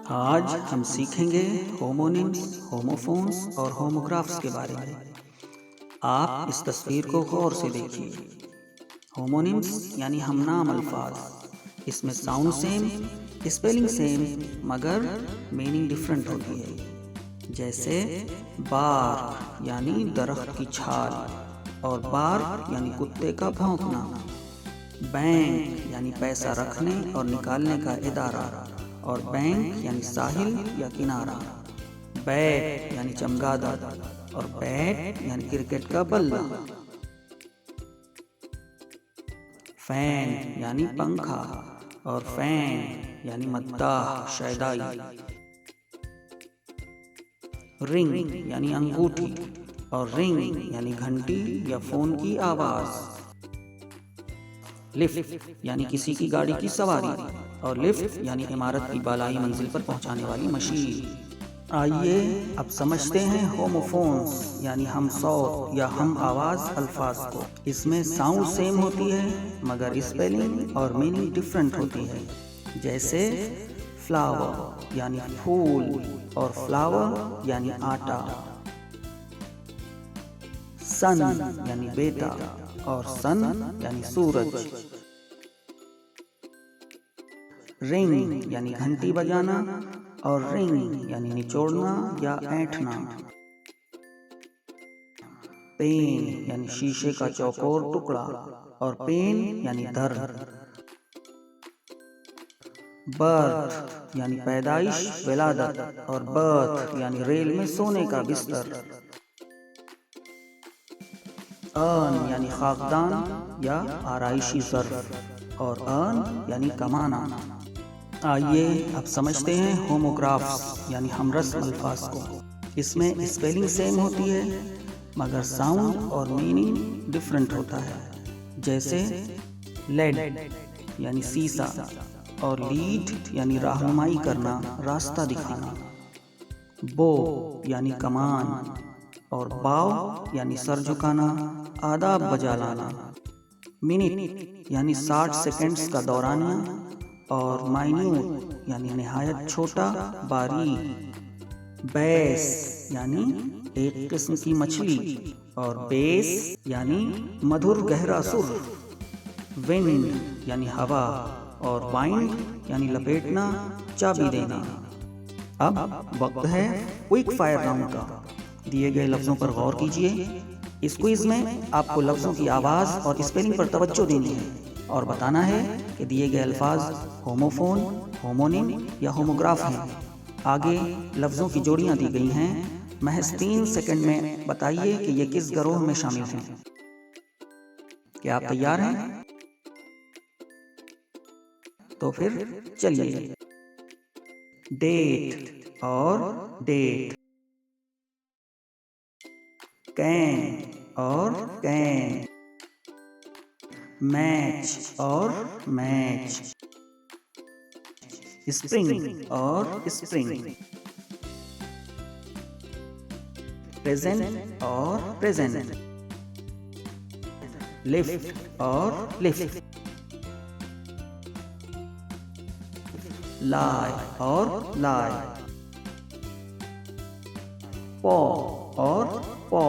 آج ہم سیکھیں گے ہومونیمز، ہوموفونز اور ہوموگرافز کے بارے میں۔ آپ اس تصویر کو غور سے دیکھیے۔ ہومونیمز یعنی ہم نام الفاظ، اس میں ساؤنڈ سیم، اسپیلنگ سیم، مگر میننگ ڈیفرنٹ ہوتی ہے۔ جیسے بارک یعنی درخت کی چھال، اور بارک یعنی کتے کا بھونکنا۔ بینک یعنی پیسہ رکھنے اور نکالنے کا ادارہ، اور بینک یعنی ساحل یا کنارہ۔ بیٹ یعنی چمگادڑ، اور بیٹ یعنی کرکٹ کا بلہ۔ فین یعنی پنکھا، اور فین یعنی مداح، شیدائی۔ رنگ یعنی انگوٹھی، اور رنگ یعنی گھنٹی یا فون کی آواز۔ لفٹ یعنی کسی کی گاڑی کی سواری، اور لفٹ یعنی عمارت کی بالائی منزل پر پہنچانے والی مشین۔ آئیے اب سمجھتے ہیں ہوموفونز یعنی ہم صوت یا ہم آواز الفاظ کو۔ اس میں ساؤنڈ سیم ہوتی ہے مگر اسپیلنگ اور میننگ ڈیفرنٹ ہوتی ہے۔ جیسے فلاور یعنی پھول، اور فلاور یعنی آٹا۔ سن یعنی بیٹا، اور سن یعنی سورج۔ رنگ یعنی گھنٹی بجانا، اور رنگ یعنی نچوڑنا یا اینٹھنا۔ پین یعنی شیشے کا چوکور ٹکڑا، اور پین یعنی درد۔ برتھ یعنی پیدائش، ولادت، اور برتھ یعنی ریل میں سونے کا بستر۔ ارن یعنی خاکدان یا آرائشی ظرف، اور ارن یعنی کمانا۔ آئیے اب سمجھتے ہیں ہوموگرافز یعنی ہم رسم الفاظ کو۔ اس میں اسپیلنگ سیم ہوتی ہے مگر ساؤنڈ اور میننگ ڈیفرنٹ ہوتا ہے۔ جیسے لیڈ یعنی سیسا، اور لیڈ یعنی رہنمائی کرنا، راستہ دکھانا۔ بو یعنی کمان، اور باؤ یعنی سر جھکانا، آداب بجا لانا۔ منٹ یعنی 60 سیکنڈز کا دورانیہ، اور مائنیوٹ یعنی نہایت چھوٹا، باریک۔ بیس یعنی ایک قسم کی مچھلی، اور بیس یعنی مدھر گہرا سر۔ ونڈ یعنی ہوا، اور وائنڈ یعنی لپیٹنا، چابی دینا۔ اب وقت ہے کوئک فائر راؤنڈ کا۔ دیے گئے لفظوں پر غور کیجیے۔ اس کوئز میں آپ کو لفظوں کی آواز اور اسپیلنگ پر توجہ دینی ہے، اور بتانا ہے کہ دیے گئے الفاظ ہوموفون، ہومونیم یا ہوموگراف ہیں۔ آگے لفظوں کی جوڑیاں دی گئی ہیں۔ محض 3 سیکنڈ میں بتائیے کہ یہ کس گروہ میں شامل ہیں۔ کیا آپ تیار ہیں؟ تو پھر چلیے۔ ڈیٹ اور ڈیٹ، کین اور کین، میچ اور میچ، اسپرنگ اور اسپرنگ، پریزنٹ اور پریزنٹ، لفٹ اور لفٹ، لائی اور لائی، پو اور پو،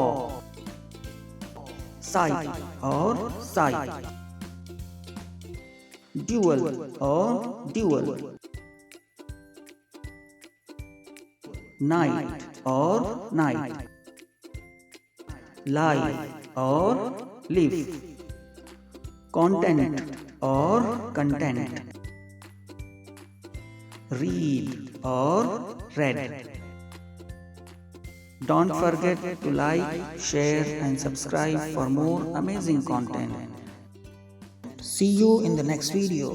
سائٹ اور سائٹ، ڈیول اور ڈیول، نائٹ اور نائٹ، لائف اور لیف، کانٹینٹ اور کنٹینٹ، ریڈ اور red. Don't forget to like, share and subscribe for more amazing content. See you in the next video.